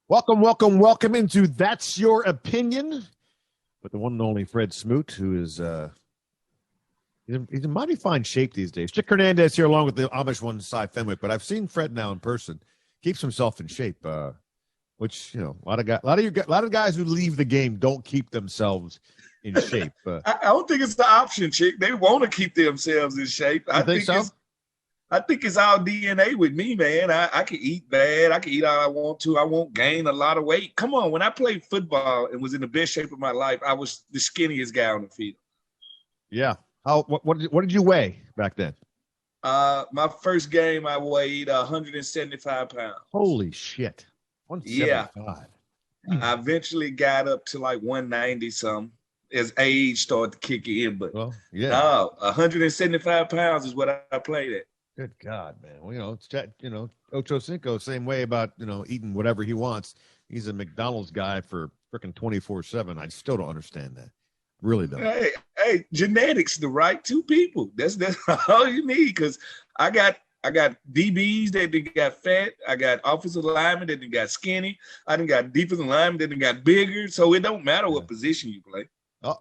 Welcome into That's Your Opinion with the one and only Fred Smoot, who is he's in mighty fine shape these days. Chick Hernandez here along with the Amish one, Cy Fenwick, but I've seen Fred now in person. Keeps himself in shape, which, a lot of guys who leave the game don't keep themselves in shape. I don't think it's the option, Chick. They want to keep themselves in shape. I think so. I think it's our DNA with me, man. I can eat bad. I can eat all I want to. I won't gain a lot of weight. Come on, when I played football and was in the best shape of my life, I was the skinniest guy on the field. Yeah. What did you weigh back then? My first game, I weighed 175 pounds. Holy shit. 175. Yeah. I eventually got up to like 190 something as age started to kick in. But 175 pounds is what I played at. Good God, man. Well, Ocho Cinco, same way about, eating whatever he wants. He's a McDonald's guy for freaking 24/7. I still don't understand that. Really don't. Hey, genetics, the right two people. That's all you need. Because I got DBs that got fat. I got offensive linemen that got skinny. I done got defensive linemen that got bigger. So it don't matter what position you play.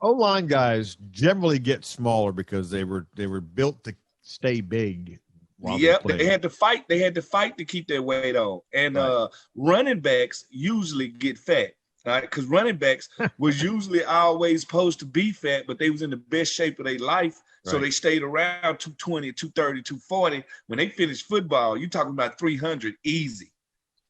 O-line guys generally get smaller because they were built to stay big. Yep, they had to fight. They had to fight to keep their weight on. And running backs usually get fat, right? Because running backs was usually always supposed to be fat, but they was in the best shape of their life. So they stayed around 220, 230, 240. When they finished football, you're talking about 300 easy.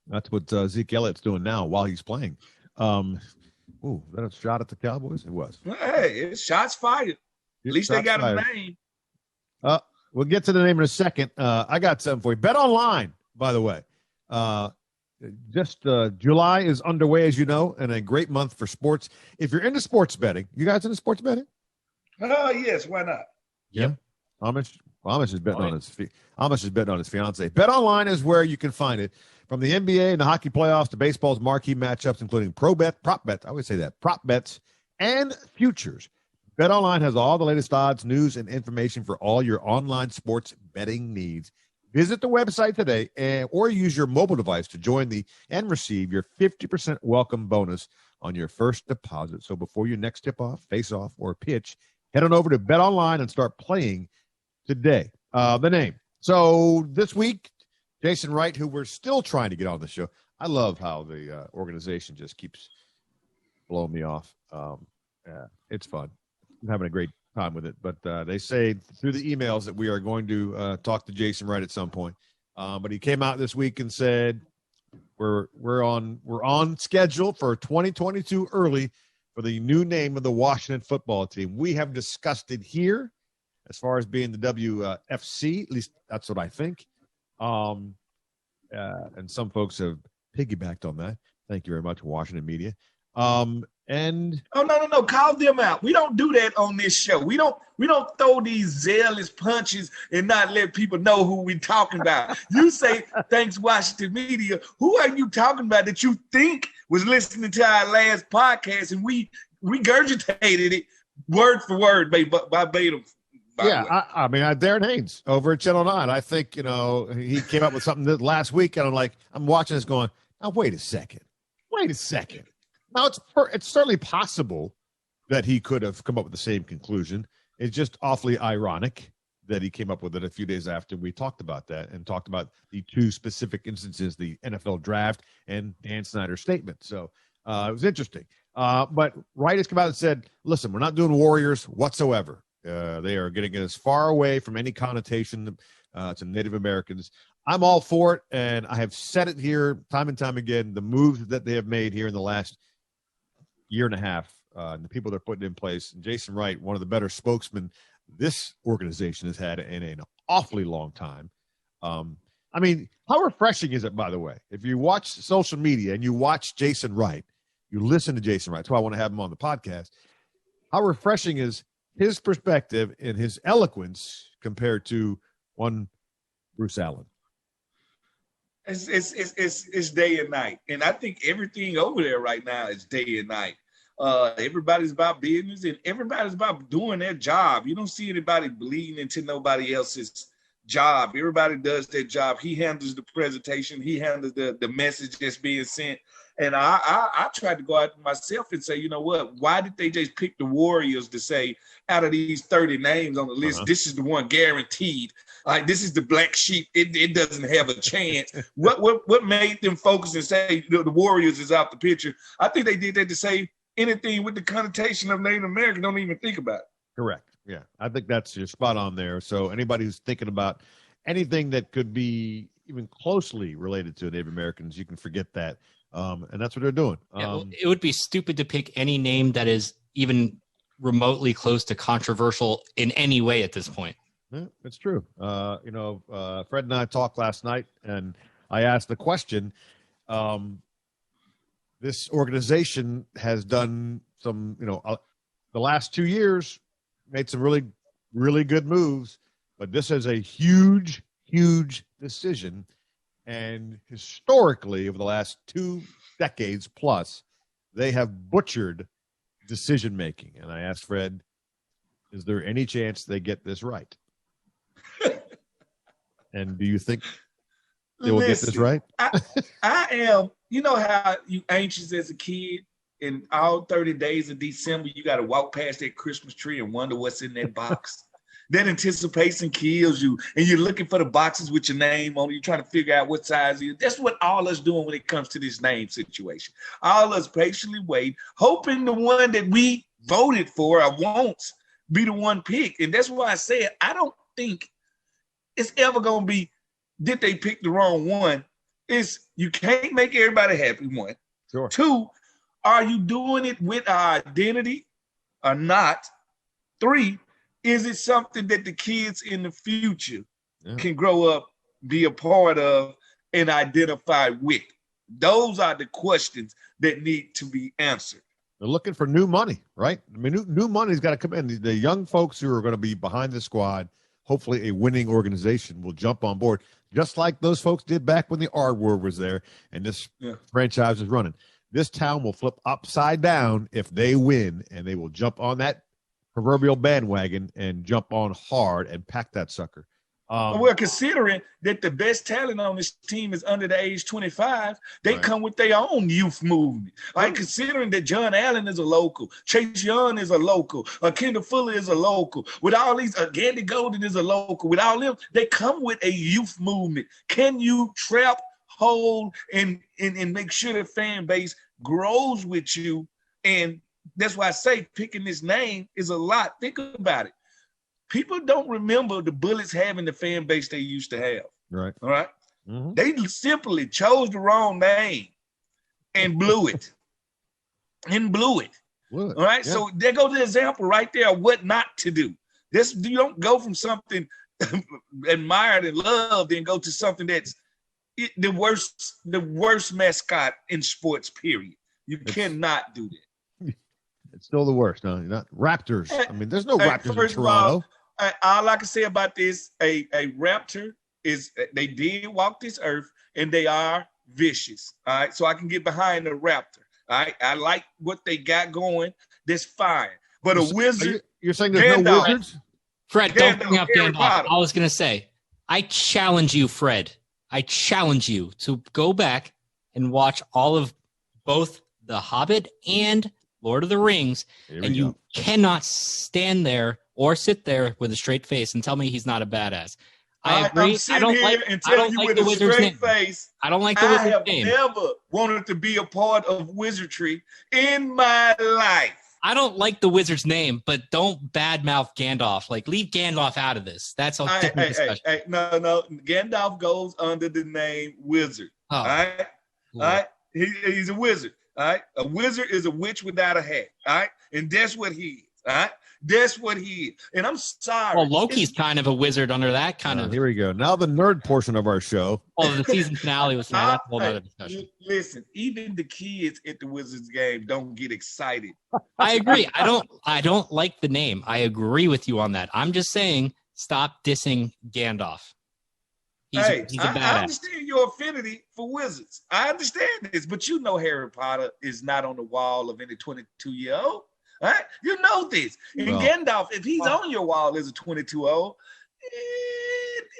That's what Zeke Elliott's doing now while he's playing. Is that a shot at the Cowboys? It was. Hey, it's shots fired. At least they got a name. We'll get to the name in a second. I got something for you. Bet Online, by the way. July is underway, as you know, and a great month for sports. If you're into sports betting, you guys into sports betting? Yes. Why not? Yeah. Amish is betting on his Amish is betting on his fiance. Bet Online is where you can find it. From the NBA and the hockey playoffs to baseball's marquee matchups, including prop bets. I always say that, prop bets and futures. BetOnline has all the latest odds, news, and information for all your online sports betting needs. Visit the website today or use your mobile device to join and receive your 50% welcome bonus on your first deposit. So before your next tip-off, face-off, or pitch, head on over to BetOnline and start playing today. The name. So this week, Jason Wright, who we're still trying to get on the show. I love how the organization just keeps blowing me off. It's fun. I'm having a great time with it, but they say through the emails that we are going to talk to Jason Wright at some point. But he came out this week and said we're on schedule for 2022 early for the new name of the Washington football team. We have discussed it here as far as being the WFC. At least that's what I think. And some folks have piggybacked on that. Thank you very much, Washington media. No, call them out. We don't do that on this show. We don't throw these zealous punches and not let people know who we talking about. You say thanks Washington media. Who are you talking about that you think was listening to our last podcast and we regurgitated it word for word verbatim? Yeah, I mean, Darren Haynes over at Channel 9. I think, he came up with something last week, and I'm watching this going, now, wait a second. Now, it's certainly possible that he could have come up with the same conclusion. It's just awfully ironic that he came up with it a few days after we talked about that and talked about the two specific instances, the NFL draft and Dan Snyder's statement. So it was interesting. But Wright has come out and said, listen, we're not doing Warriors whatsoever. They are getting as far away from any connotation to Native Americans. I'm all for it, and I have said it here time and time again, the moves that they have made here in the last year and a half, and the people they're putting in place. And Jason Wright, one of the better spokesmen this organization has had in an awfully long time. I mean, how refreshing is it, by the way, if you watch social media and you watch Jason Wright, you listen to Jason Wright. That's why I want to have him on the podcast. How refreshing is his perspective and his eloquence compared to one Bruce Allen? It's day and night. And I think everything over there right now is day and night. Everybody's about business and everybody's about doing their job. You don't see anybody bleeding into nobody else's job. Everybody does their job. He handles the presentation. He handles the message that's being sent. And I tried to go out myself and say, you know what? Why did they just pick the Warriors to say out of these 30 names on the list, this is the one guaranteed? Like, this is the black sheep. It doesn't have a chance. What made them focus and say the Warriors is out the picture? I think they did that to say anything with the connotation of Native American, don't even think about it. Correct. Yeah, I think that's your spot on there. So anybody who's thinking about anything that could be even closely related to Native Americans, you can forget that. And that's what they're doing. It would be stupid to pick any name that is even remotely close to controversial in any way at this point. Yeah, it's true. Fred and I talked last night, and I asked the question. This organization has done some, the last 2 years, made some really, really good moves, but this is a huge, huge decision. And historically, over the last 2 decades plus, they have butchered decision making. And I asked Fred, is there any chance they get this right? And do you think they will get this right? I am. You know how you anxious as a kid? In all 30 days of December, you got to walk past that Christmas tree and wonder what's in that box. That anticipation kills you, and you're looking for the boxes with your name on it. You're trying to figure out what size it is. That's what all us doing when it comes to this name situation. All us patiently wait, hoping the one that we voted for or won't be the one picked. And that's why I said I don't think it's ever going to be, did they pick the wrong one? It's you can't make everybody happy, one. Sure. Two, are you doing it with our identity or not? Three, is it something that the kids in the future can grow up, be a part of, and identify with? Those are the questions that need to be answered. They're looking for new money, right? I mean, new money's got to come in. The young folks who are going to be behind the squad, hopefully a winning organization, will jump on board, just like those folks did back when the R word was there and this franchise is running. This town will flip upside down if they win, and they will jump on that proverbial bandwagon and jump on hard and pack that sucker. Well, considering that the best talent on this team is under the age 25, they come with their own youth movement. Like, considering that John Allen is a local, Chase Young is a local, Kendall Fuller is a local, with all these, Gandy Golden is a local, with all them, they come with a youth movement. Can you trap, hold, and make sure the fan base grows with you? And that's why I say picking this name is a lot. Think about it. People don't remember the Bullets having the fan base they used to have. Right. All right. Mm-hmm. They simply chose the wrong name and blew it. All right. Yeah. So there goes the example right there of what not to do. You don't go from something admired and loved and go to something that's the worst mascot in sports, period. You cannot do that. It's still the worst. No, you're not Raptors. I mean, there's no Raptors in Toronto. All I can say about this, a Raptor is they did walk this earth and they are vicious. All right. So I can get behind the Raptor. All right. I like what they got going. That's fine. But a wizard. You're saying there's no wizards? Fred, don't bring up Gandalf. I was going to say, I challenge you, Fred. I challenge you to go back and watch all of both The Hobbit and Lord of the Rings, and you cannot stand there or sit there with a straight face and tell me he's not a badass. I agree. I don't like the Wizard's name. I don't like the Wizard's name. I have never wanted to be a part of wizardry in my life. I don't like the Wizard's name, but don't badmouth Gandalf. Like, leave Gandalf out of this. That's a different discussion. No. Gandalf goes under the name Wizard. Oh. All right? Cool. All right? He's a wizard. All right. A wizard is a witch without a hat. All right. And that's what he is. All right. That's what he is. And I'm sorry. Well, Loki's kind of a wizard under that kind of. Here we go. Now the nerd portion of our show. Oh, the season finale was not. That's a whole other discussion. Listen, even the kids at the Wizards game don't get excited. I agree. I don't like the name. I agree with you on that. I'm just saying, stop dissing Gandalf. He's a badass. I understand your affinity for wizards. I understand this, but you know Harry Potter is not on the wall of any 22-year-old. Right? You know this. And Gandalf, if he's on your wall as a 22-year-old,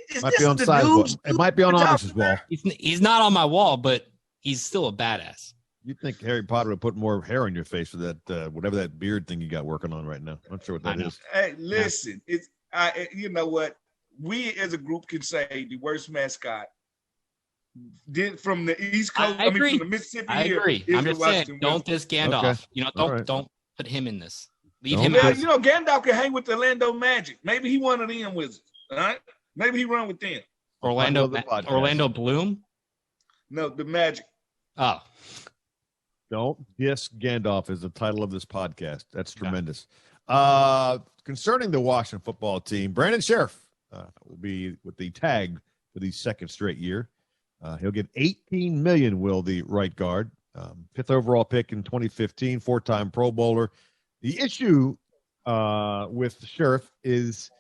it might be on Amis's wall. He's not on my wall, but he's still a badass. You'd think Harry Potter would put more hair on your face for that whatever that beard thing you got working on right now. I'm not sure what that is. Hey, listen, you know what? We as a group can say the worst mascot from the East Coast. I agree. From the Mississippi. I agree. I'm just saying, don't diss Gandalf. Okay. Don't put him in this. Leave him out. Gandalf can hang with the Orlando Magic. Maybe he one of them wizards. All right. Maybe he run with them. Orlando Bloom. No, the Magic. Oh. Don't diss Gandalf is the title of this podcast. That's tremendous. Concerning the Washington football team, Brandon Scherff will be with the tag for the second straight year. He'll get $18 million, will the right guard. Fifth overall pick in 2015, four-time Pro Bowler. The issue with Scherff is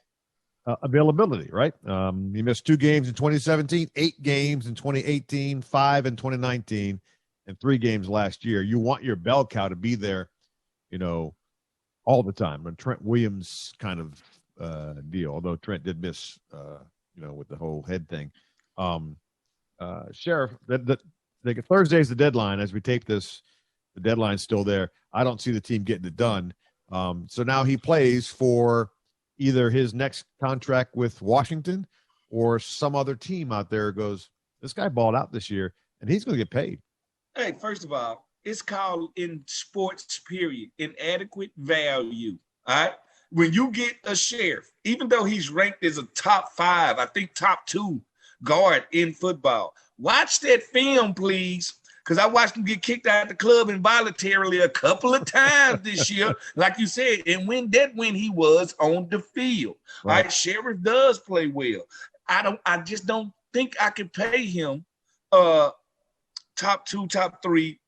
availability, right? He missed 2 games in 2017, 8 games in 2018, 5 in 2019, and 3 games last year. You want your bell cow to be there, all the time. And Trent Williams kind of deal, although Trent did miss, with the whole head thing. Scherff, Thursday's the deadline. As we tape this, the deadline's still there. I don't see the team getting it done. So now he plays for either his next contract with Washington or some other team out there goes, this guy balled out this year, and he's going to get paid. Hey, first of all, it's called in sports, period, inadequate value. All right? When you get a Scherff, even though he's ranked as a top 5, I think top 2 guard in football, watch that film, please, because I watched him get kicked out of the club involuntarily a couple of times this year, like you said, and when he was on the field. Right. All right, Scherff does play well. I just don't think I can pay him top 2, top 3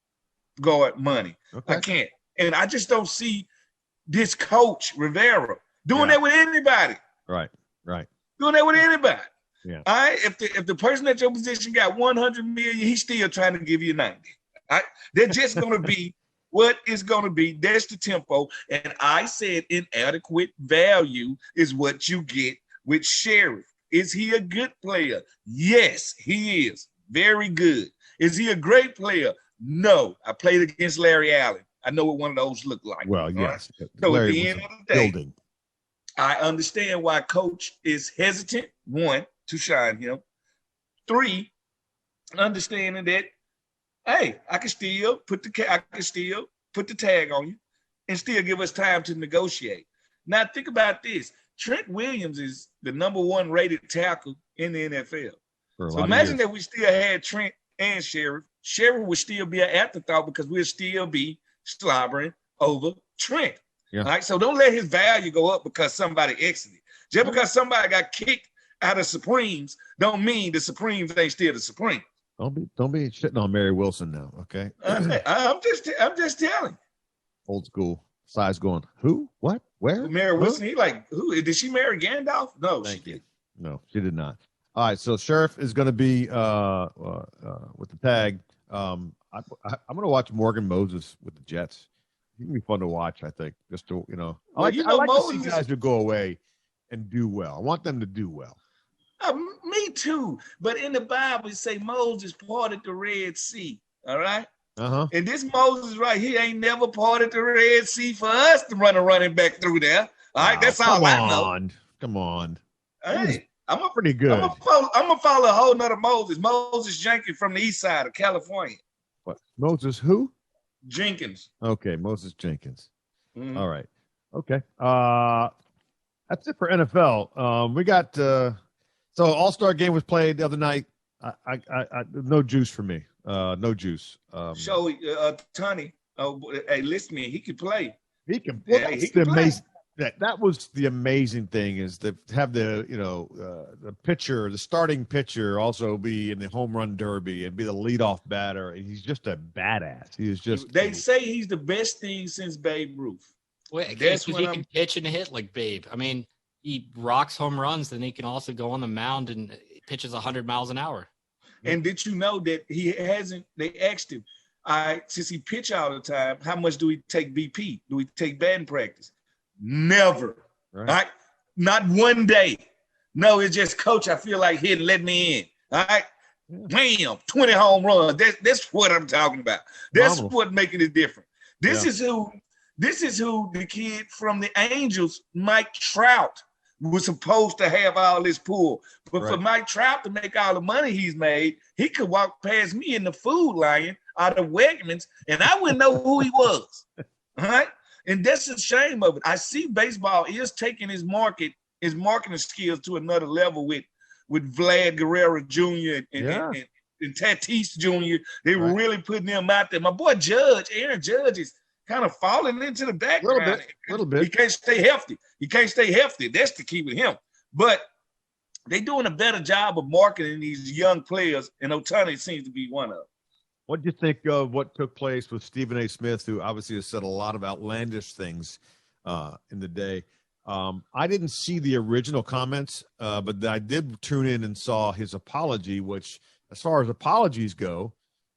guard money. Okay. I can't. And I just don't see this coach, Rivera, doing that with anybody. Right. Doing that with anybody. Yeah. All right. If the person at your position got 100 million, he's still trying to give you 90. All right. They're just going to be what it's going to be. That's the tempo. And I said inadequate value is what you get with Scherff. Is he a good player? Yes, he is. Very good. Is he a great player? No. I played against Larry Allen. I know what one of those look like. Well, yes. Right? So at the end of the day, I understand why coach is hesitant, 1, to shine him. 3, understanding that, hey, I can still put the tag on you and still give us time to negotiate. Now think about this. Trent Williams is the number 1 rated tackle in the NFL. So imagine that we still had Trent and Scherff. Scherff would still be an afterthought because we'll still be slobbering over Trent. Yeah. All right. So don't let his value go up because somebody exited. Just because somebody got kicked out of Supremes don't mean the Supremes ain't still the Supreme. Don't be shitting on Mary Wilson now, okay? I'm just telling. Old school size going. Who? What? Where? Mary Wilson. He like who? Did she marry Gandalf? No, she did. No, she did not. All right, so Scherff is going to be with the tag. I'm going to watch Morgan Moses with the Jets. It's going to be fun to watch, I think. Just to, I like to see guys who go away and do well. I want them to do well. Me too. But in the Bible, it say Moses parted the Red Sea. All right? Uh-huh. And this Moses right here ain't never parted the Red Sea for us to run a running back through there. All right? That's all I know. Come on. Hey. I'm pretty good. I'm gonna follow a whole nother Moses. Moses Jenkins from the east side of California. What? Moses who? Jenkins. Okay, Moses Jenkins. Mm-hmm. All right. Okay. That's it for NFL. We got so All-Star game was played the other night. I no juice for me. No juice. Shohei Ohtani. Oh, hey, listen to me. He can play. He can play. Yeah, he can play. That was the amazing thing is to have the the starting pitcher also be in the home run derby and be the leadoff batter. He's just a badass. He is just. They say he's the best thing since Babe Ruth. Well, because he can pitch and hit like Babe. I mean, he rocks home runs, then he can also go on the mound and pitches 100 miles an hour. And did you know that he hasn't? They asked him, since he pitch all the time, how much do we take BP? Do we take batting practice? Never. Right? Not one day. No, it's just, coach, I feel like hitting, let me in. All right. Bam, 20 home runs. That's what I'm talking about. That's what making it different. This is who the kid from the Angels, Mike Trout, was supposed to have all this pull. But for Mike Trout to make all the money he's made, he could walk past me in the food line out of Wegmans, and I wouldn't know who he was. All right? And that's the shame of it. I see baseball is taking his marketing skills to another level with Vlad Guerrero Jr. and Tatis Jr. They were really putting them out there. My boy Aaron Judge is kind of falling into the background. A little bit. He can't stay healthy. That's the key with him. But they're doing a better job of marketing these young players, and Ohtani seems to be one of them. What do you think of what took place with Stephen A. Smith, who obviously has said a lot of outlandish things in the day? I didn't see the original comments, but I did tune in and saw his apology, which, as far as apologies go,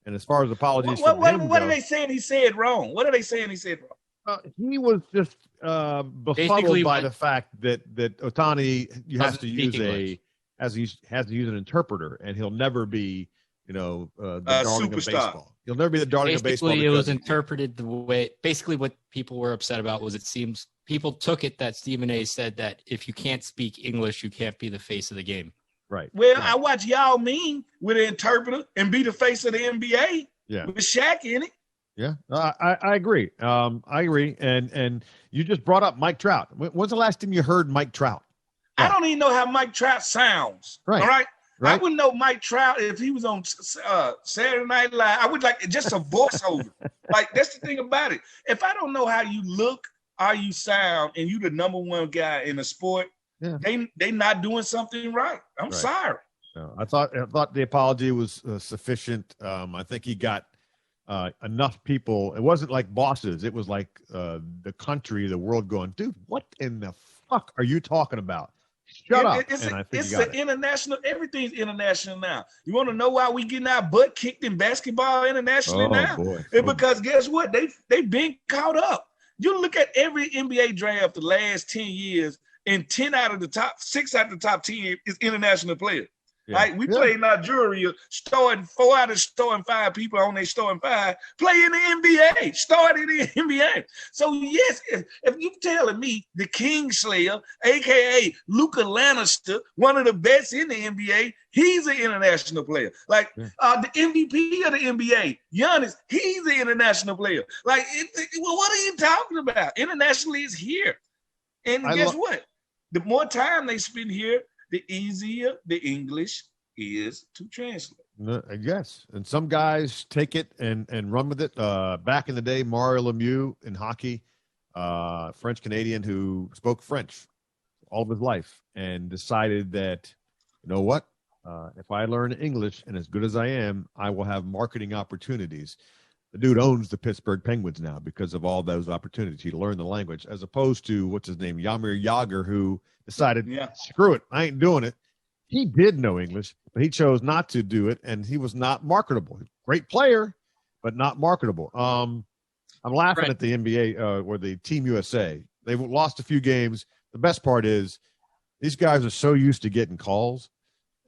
and as far as apologies what are they saying he said wrong? What are they saying he said wrong? He was just befuddled by the fact that Ohtani has to use an interpreter, and he'll never be, the darling of baseball. He'll never be the darling of baseball. Basically, it was interpreted the way. Basically, what people were upset about was it seems people took it that Stephen A. said that if you can't speak English, you can't be the face of the game. Right. Well, I watch Yao Ming with an interpreter and be the face of the NBA. Yeah. With Shaq in it. Yeah, I agree. I agree. And you just brought up Mike Trout. When's the last time you heard Mike Trout? I don't even know how Mike Trout sounds. Right. All right. I wouldn't know Mike Trout if he was on Saturday Night Live. I would like just a voiceover. Like, that's the thing about it. If I don't know how you look, how you sound, and you the number one guy in the sport, they not doing something right. I'm sorry. No, I thought the apology was sufficient. I think he got enough people. It wasn't like bosses. It was like the country, the world going, dude, what in the fuck are you talking about? Shut up. It's international. Everything's international now. You want to know why we getting our butt kicked in basketball internationally now? Boy. It's because guess what? They've been caught up. You look at every NBA draft the last 10 years, and 6 out of the top 10 is international players. Yeah. Right? We play Nigeria, 4 out of starting 5 people on their starting 5 play in the NBA, started in the NBA. So, yes, if you're telling me the Kingslayer, a.k.a. Luka Lannister, one of the best in the NBA, he's an international player. Like the MVP of the NBA, Giannis, he's an international player. Like, what are you talking about? Internationally is here. And guess what? The more time they spend here, the easier the English is to translate. Yes. And some guys take it and run with it. Back in the day, Mario Lemieux in hockey, French-Canadian who spoke French all of his life and decided that, you know what, if I learn English and as good as I am, I will have marketing opportunities. The dude owns the Pittsburgh Penguins now because of all those opportunities. He learned the language, as opposed to, what's his name, Jaromir Jagr, who decided, screw it, I ain't doing it. He did know English, but he chose not to do it, and he was not marketable. Great player, but not marketable. I'm laughing at the NBA or the Team USA. They've lost a few games. The best part is these guys are so used to getting calls,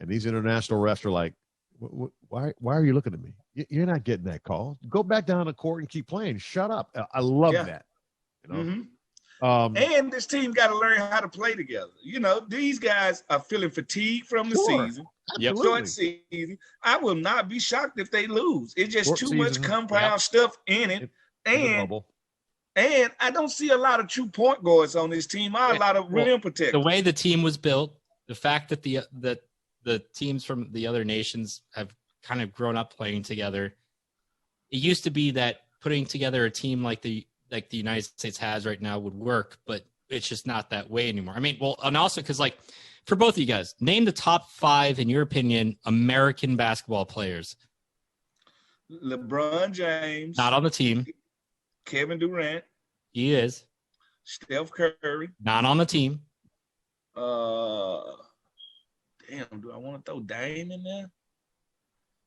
and these international refs are like, why are you looking at me? You're not getting that call. Go back down the court and keep playing. Shut up. I love that. You know? Mm-hmm. And this team got to learn how to play together. You know, these guys are feeling fatigued from the season. Short season. I will not be shocked if they lose. It's just too much compound stuff in it. And I don't see a lot of true point guards on this team. A lot of rim protectors. The way the team was built, the fact that the teams from the other nations have kind of grown up playing together. It used to be that putting together a team like the United States has right now would work, but it's just not that way anymore. I mean, well, and also because, like, for both of you guys, name the top 5, in your opinion, American basketball players. LeBron James. Not on the team. Kevin Durant. He is. Steph Curry. Not on the team. Damn, do I want to throw Dame in there?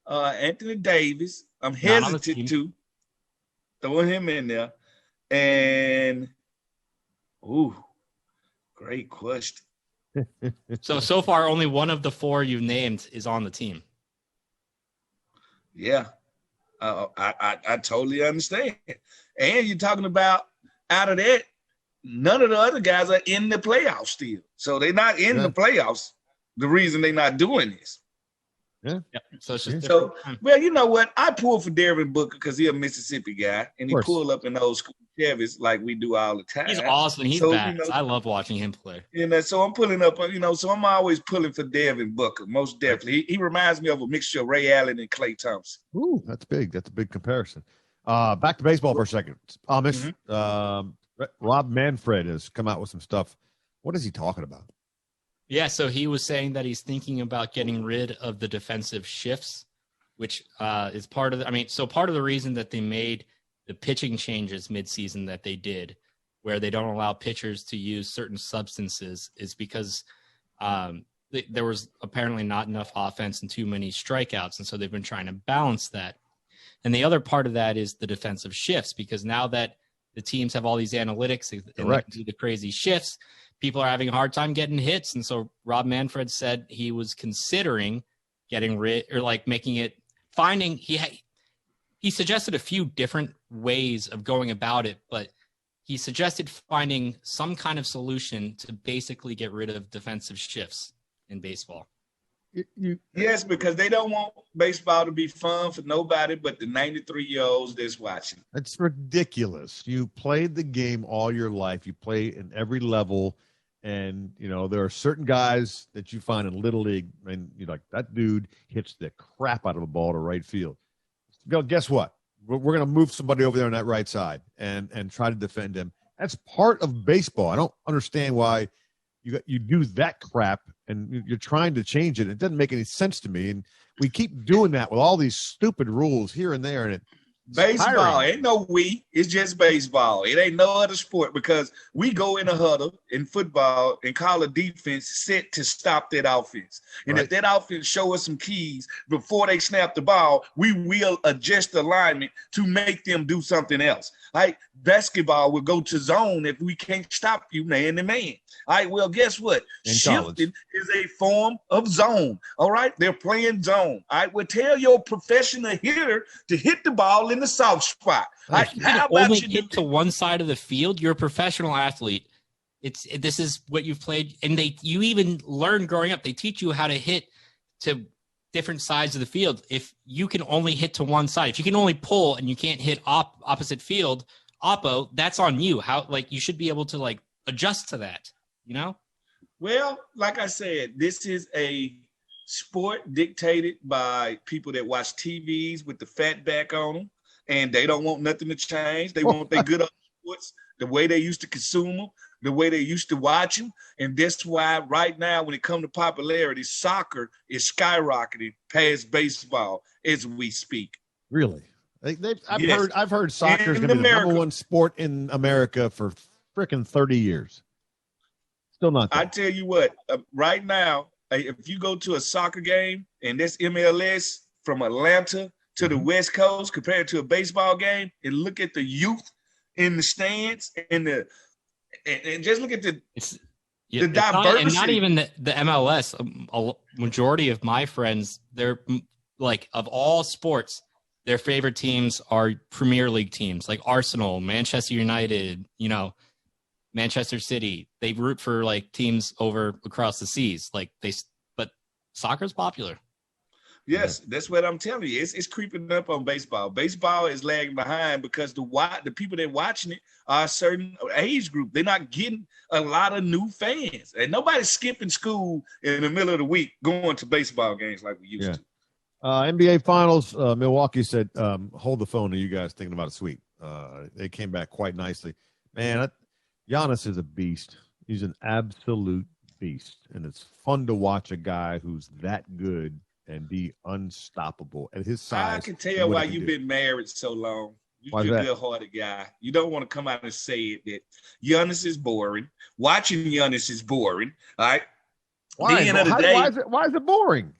Anthony Davis. I'm hesitant to throwing him in there. And, great question. So far, only one of the 4 you've named is on the team. Yeah, I totally understand. And you're talking about out of that, none of the other guys are in the playoffs still. So they're not in the playoffs. The reason they're not doing this. Yeah. So it's just well, you know what? I pull for Devin Booker because he's a Mississippi guy, and he pull up in old school Chevys like we do all the time. He's awesome. He's back. I love watching him play. So I'm pulling up, so I'm always pulling for Devin Booker, most definitely. He reminds me of a mixture of Ray Allen and Klay Thompson. Ooh, that's big. That's a big comparison. Back to baseball for a second. Rob Manfred has come out with some stuff. What is he talking about? Yeah, so he was saying that he's thinking about getting rid of the defensive shifts, which is part of part of the reason that they made the pitching changes midseason that they did, where they don't allow pitchers to use certain substances, is because there was apparently not enough offense and too many strikeouts, and so they've been trying to balance that. And the other part of that is the defensive shifts, because now that the teams have all these analytics and they can do the crazy shifts, people are having a hard time getting hits. And so Rob Manfred said he was considering getting rid or making it he suggested a few different ways of going about it, but he suggested finding some kind of solution to basically get rid of defensive shifts in baseball. Yes, because they don't want baseball to be fun for nobody but the 93-year-olds that's watching. It's ridiculous. You played the game all your life. You play in every level. And, there are certain guys that you find in Little League, and you're like, that dude hits the crap out of a ball to right field. Guess what? We're going to move somebody over there on that right side and try to defend him. That's part of baseball. I don't understand why you do that crap and you're trying to change it. It doesn't make any sense to me. And we keep doing that with all these stupid rules here and there. And baseball ain't no we. It's just baseball. It ain't no other sport, because we go in a huddle in football and call a defense set to stop that offense. And if that offense show us some keys before they snap the ball, we will adjust the alignment to make them do something else. Like basketball will go to zone if we can't stop you man to man. All right, well, guess what? Shifting is a form of zone. All right, they're playing zone. All right, well, tell your professional hitter to hit the ball in the soft spot. Right, how about only hit to one side of the field? You're a professional athlete. This is what you've played, and you even learn growing up. They teach you how to hit to different sides of the field. If you can only hit to one side, if you can only pull and you can't hit opposite field, oppo, that's on you. How you should be able to adjust to that, Well, like I said, this is a sport dictated by people that watch TVs with the fat back on them, and they don't want nothing to change. They want their good old sports the way they used to consume them, the way they used to watch them. And that's why right now, when it comes to popularity, soccer is skyrocketing past baseball as we speak. Really? I've heard soccer is going to be the number one sport in America for freaking 30 years. Still not there. I tell you what, right now, if you go to a soccer game and that's MLS from Atlanta to the West Coast compared to a baseball game, and look at the youth in the stands and just look at the diversity. And not even the MLS. A majority of my friends, they're of all sports, their favorite teams are Premier League teams like Arsenal, Manchester United, Manchester City. They root for teams over across the seas. But soccer's popular. Yes, that's what I'm telling you. It's creeping up on baseball. Baseball is lagging behind because the people that are watching it are a certain age group. They're not getting a lot of new fans. And nobody's skipping school in the middle of the week going to baseball games like we used to. NBA Finals, Milwaukee said, hold the phone. Are you guys thinking about a sweep? They came back quite nicely. Man, Giannis is a beast. He's an absolute beast. And it's fun to watch a guy who's that good and be unstoppable at his size. I can tell why you've been married so long. You're a good-hearted guy. You don't want to come out and say it that Giannis is boring. Watching Giannis is boring. All right. Why is it boring?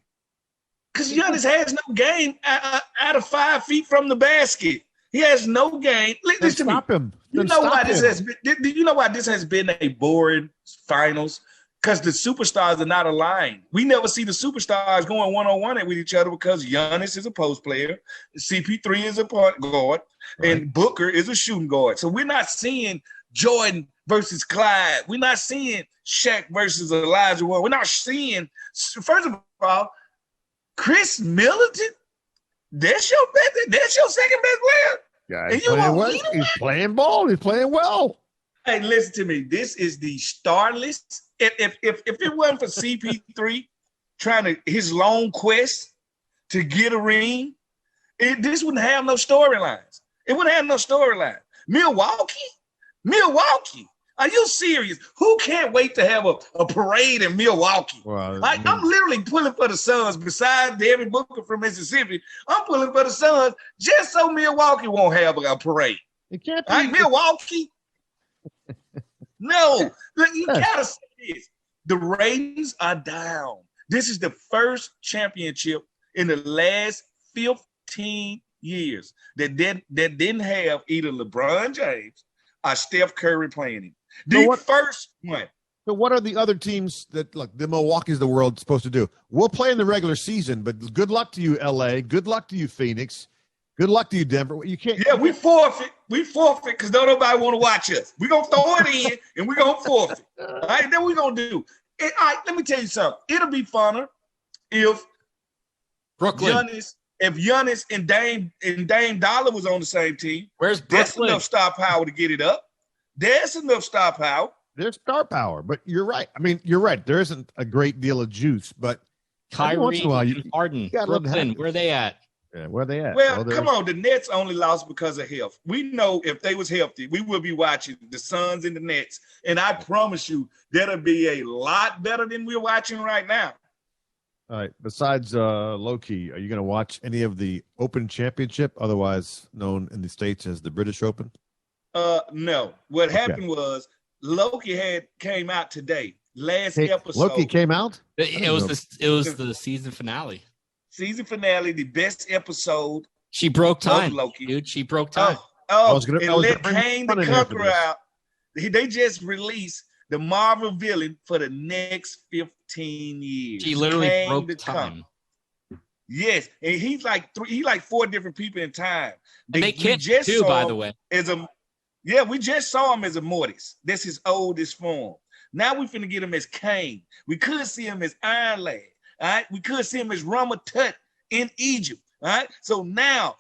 Because Giannis has no game out of 5 feet from the basket. He has no game. Listen to me. Stop him. You know why this has been a boring finals? because the superstars are not aligned. We never see the superstars going one-on-one with each other because Giannis is a post player, CP3 is a point guard, and Booker is a shooting guard. So we're not seeing Jordan versus Clyde. We're not seeing Shaq versus Elijah Wood. We're not seeing, first of all, Chris Middleton. That's your second best player. He's playing ball. He's playing well. Hey, listen to me. This is the star list. If it wasn't for CP3 trying his long quest to get a ring, this wouldn't have no storylines. It wouldn't have no storyline. Milwaukee. Are you serious? Who can't wait to have a parade in Milwaukee? Well, I'm literally pulling for the Suns. Besides Devin Booker from Mississippi, I'm pulling for the Suns just so Milwaukee won't have a parade. It can't be Milwaukee. No, you gotta say this. The ratings are down. This is the first championship in the last 15 years that didn't have either LeBron James or Steph Curry playing him. First one. So what are the other teams that, like the Milwaukee's the world supposed to do? We'll play in the regular season, but good luck to you, LA. Good luck to you, Phoenix. Good luck to you, Denver. You can't. Yeah, we forfeit. We forfeit because don't nobody want to watch us. We're going to throw it in and we're going to forfeit. All right, then we're going to do. All right, let me tell you something. It'll be funner if Brooklyn. Giannis and Dame Dollar was on the same team. Where's Brooklyn? That's enough star power to get it up. There's enough star power. There's star power, but you're right. I mean, you're right. There isn't a great deal of juice, but Kyrie and Harden, Brooklyn, where are they at? Yeah, where are they at? Well, come on. The Nets only lost because of health. We know if they was healthy, we would be watching the Suns and the Nets. And I promise you, that'll be a lot better than we're watching right now. All right. Besides Loki, are you going to watch any of the Open Championship, otherwise known in the States as the British Open? No. What happened was Loki came out today. Episode. Loki came out? It was the season finale. Season finale, the best episode. She broke time, Loki. dude. She broke time. Let Kane the Conqueror out. They just released the Marvel villain for the next 15 years. She literally broke time. Yes, and he's like 4 different people in time. They kissed too, by the way. We just saw him as a Mortis. That's his oldest form. Now we finna get him as Kane. We could see him as Iron Lad. All right, we could see him as Rama Tut in Egypt. All right, so now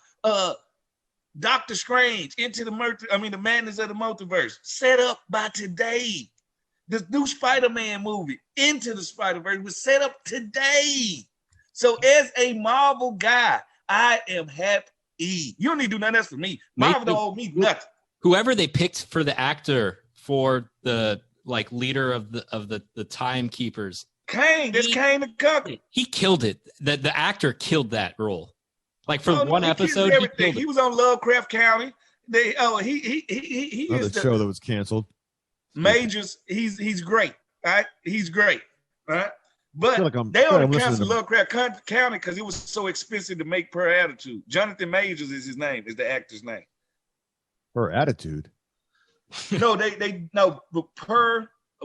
Doctor Strange into the madness of the multiverse, set up by today. The new Spider-Man movie, Into the Spider-Verse, was set up today. So as a Marvel guy, I am happy. You don't need to do nothing else for me. Marvel don't owe me nothing. Whoever they picked for the actor for the leader of the timekeepers. Kane, that's Kane the Conqueror. He killed it. The actor killed that role. One episode, he was on Lovecraft County. He is the show that was canceled. Majors. He's great. All right, he's great. All right, but they only canceled Lovecraft County because it was so expensive to make per attitude. Jonathan Majors is his name. Is the actor's name. Per attitude. No,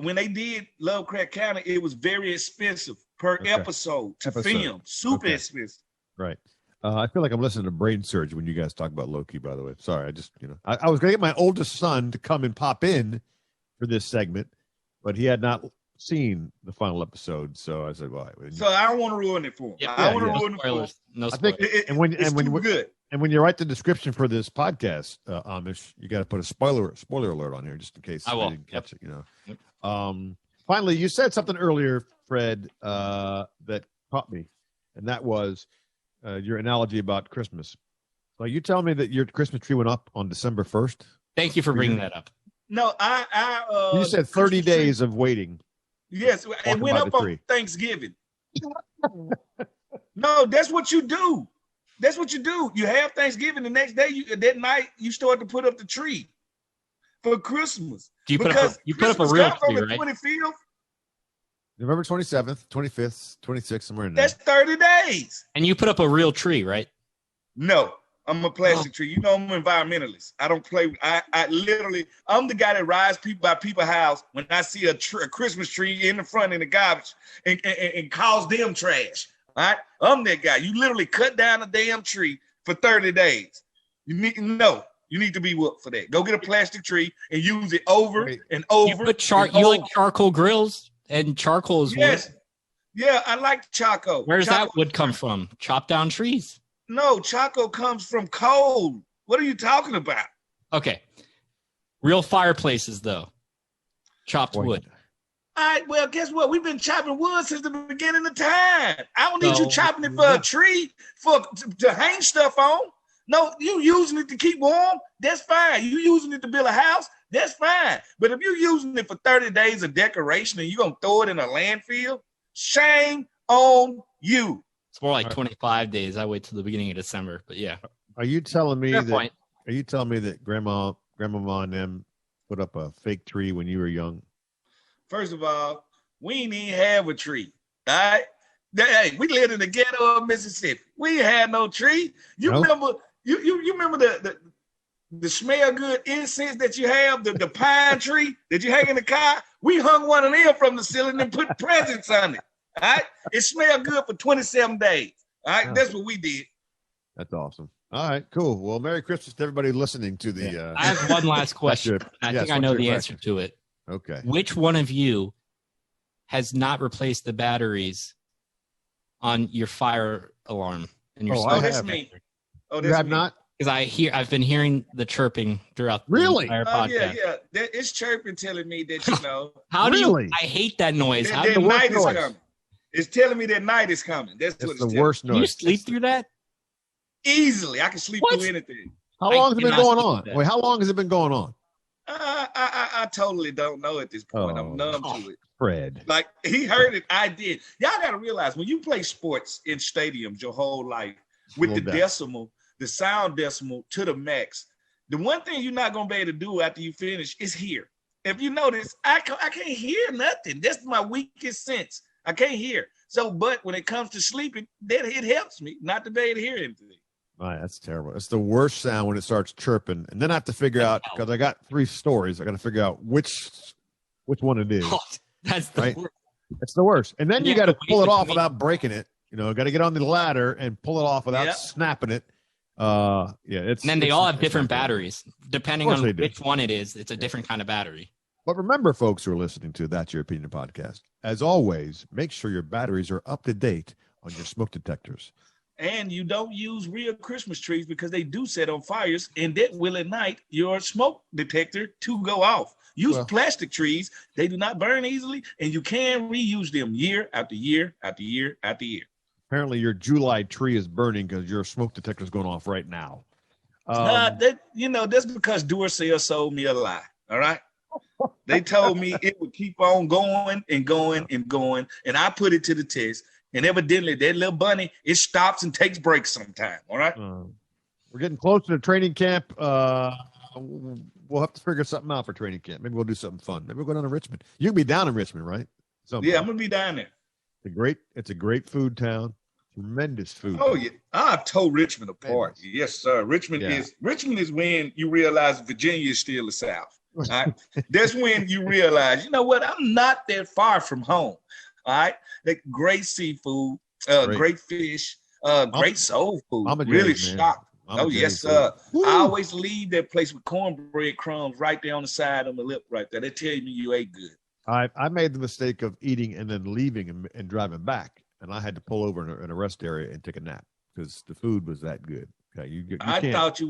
when they did Lovecraft County, it was very expensive per episode to film. Super expensive. Right. I feel like I'm listening to brain surge when you guys talk about Loki, by the way. Sorry, I just, I was going to get my oldest son to come and pop in for this segment, but he had not seen the final episode. So I said, well, so I don't want to ruin it for him. Yeah, I don't want to ruin it for him. No spoilers. And when you write the description for this podcast, Amish, you got to put a spoiler alert on here just in case I will. didn't catch it. Yep. Finally, you said something earlier, Fred, that caught me, and that was your analogy about Christmas. So you tell me that your Christmas tree went up on December 1st? Thank you for bringing that up. No, you said 30 days of waiting. Yes, it went up on Thanksgiving. No, that's what you do. That's what you do. You have Thanksgiving. The next day, that night, you start to put up the tree for Christmas. Do you put up a real tree, right? 25th? November 27th, 25th, 26th, somewhere in there. That's 30 days. And you put up a real tree, right? No. I'm a plastic tree. You know, I'm an environmentalist. I don't play. I literally, I'm the guy that rides people by people's house when I see a Christmas tree in the front in the garbage and calls them trash. All right, I'm that guy. You literally cut down a damn tree for 30 days. You need to be whooped for that. Go get a plastic tree and use it over and over. You like charcoal grills, and charcoal is wood. Yeah, I like charcoal. Where's that wood come from? Chop down trees. No, charcoal comes from coal. What are you talking about? Okay. Real fireplaces, though. Chopped wood. All right, well, guess what? We've been chopping wood since the beginning of time. I don't need you chopping it for a tree to hang stuff on. No, you using it to keep warm, that's fine. You using it to build a house, that's fine. But if you're using it for 30 days of decoration and you're going to throw it in a landfill, shame on you. It's more like 25 days. I wait till the beginning of December, but yeah. Are you telling me point. Are you telling me that grandma and them put up a fake tree when you were young? First of all, we didn't even have a tree. All right? Hey, we lived in the ghetto of Mississippi. We ain't had no tree. Remember you remember the smell good incense that you have, the pine tree that you hang in the car? We hung one of them from the ceiling and put presents on it. All right, it smelled good for 27 days. All right, that's what we did. That's awesome. All right, cool. Well, Merry Christmas to everybody listening to the. I have one last question. I think I know the answer to it. Okay. Which one of you has not replaced the batteries on your fire alarm? In your that's me. Oh, that's me. Not? Because I've been hearing the chirping throughout the entire podcast. Yeah. It's chirping telling me that, you know. I hate that noise. That night is coming. It's telling me that night is coming. That's what it's the worst noise. Can you sleep through that? Easily. I can sleep through anything. How long has it been going on? Wait, how long has it been going on? I totally don't know at this point. I'm numb to it. Fred. Like, he heard it. I did. Y'all got to realize, when you play sports in stadiums your whole life with the sound decimal to the max, the one thing you're not going to be able to do after you finish is hear. If you notice, I can't hear nothing. That's my weakest sense. I can't hear. So, but when it comes to sleeping, then it helps me not to be able to hear anything. All right, that's terrible. It's the worst sound when it starts chirping. And then I have to figure out, because I got 3 stories, I got to figure out which one it is. Oh, that's the worst. It's the worst. And then you got to pull it off without breaking it. You know, got to get on the ladder and pull it off without snapping it. And then they all have different batteries. Depending on which one it is, it's a different kind of battery. But remember, folks who are listening to That's Your Opinion podcast, as always, make sure your batteries are up to date on your smoke detectors. And you don't use real Christmas trees because they do set on fires, and that will ignite your smoke detector to go off. Use plastic trees. They do not burn easily, and you can reuse them year after year after year after year. Apparently, your July tree is burning because your smoke detector is going off right now. That's because Duracell sold me a lie, all right? They told me it would keep on going and going and going, and I put it to the test. And evidently, that little bunny, it stops and takes breaks sometime. All right. We're getting closer to training camp. We'll have to figure something out for training camp. Maybe we'll do something fun. Maybe we'll go down to Richmond. You can be down in Richmond, right? Yeah, I'm gonna be down there. It's a great food town. Tremendous food. Oh yeah, I've told Richmond apart. Yes, sir. Richmond is when you realize Virginia is still the South. All right? That's when you realize, you know what? I'm not that far from home. All right, like great seafood, great fish, great soul food. I'm really shocked. Yes, sir. I always leave that place with cornbread crumbs right there on the side of my lip, right there. They tell me you ate good. I made the mistake of eating and then leaving and driving back, and I had to pull over in a rest area and take a nap because the food was that good. Okay, I thought you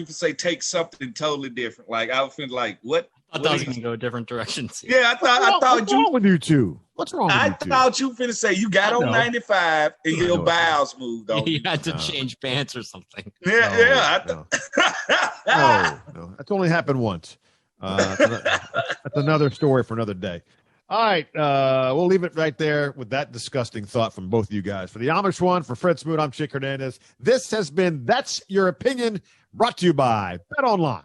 would say take something totally different. Like I was feeling like what? I thought I was going to go a different direction. Yeah, I thought what's wrong with you two? What's wrong with you two? I thought you were finna say you got on 95 and your bowels moved on. You had to change pants or something. Yeah. No. That's only happened once. That's another story for another day. All right, we'll leave it right there with that disgusting thought from both of you guys. For the Amish one, for Fred Smoot, I'm Chick Hernandez. This has been That's Your Opinion, brought to you by Bet Online.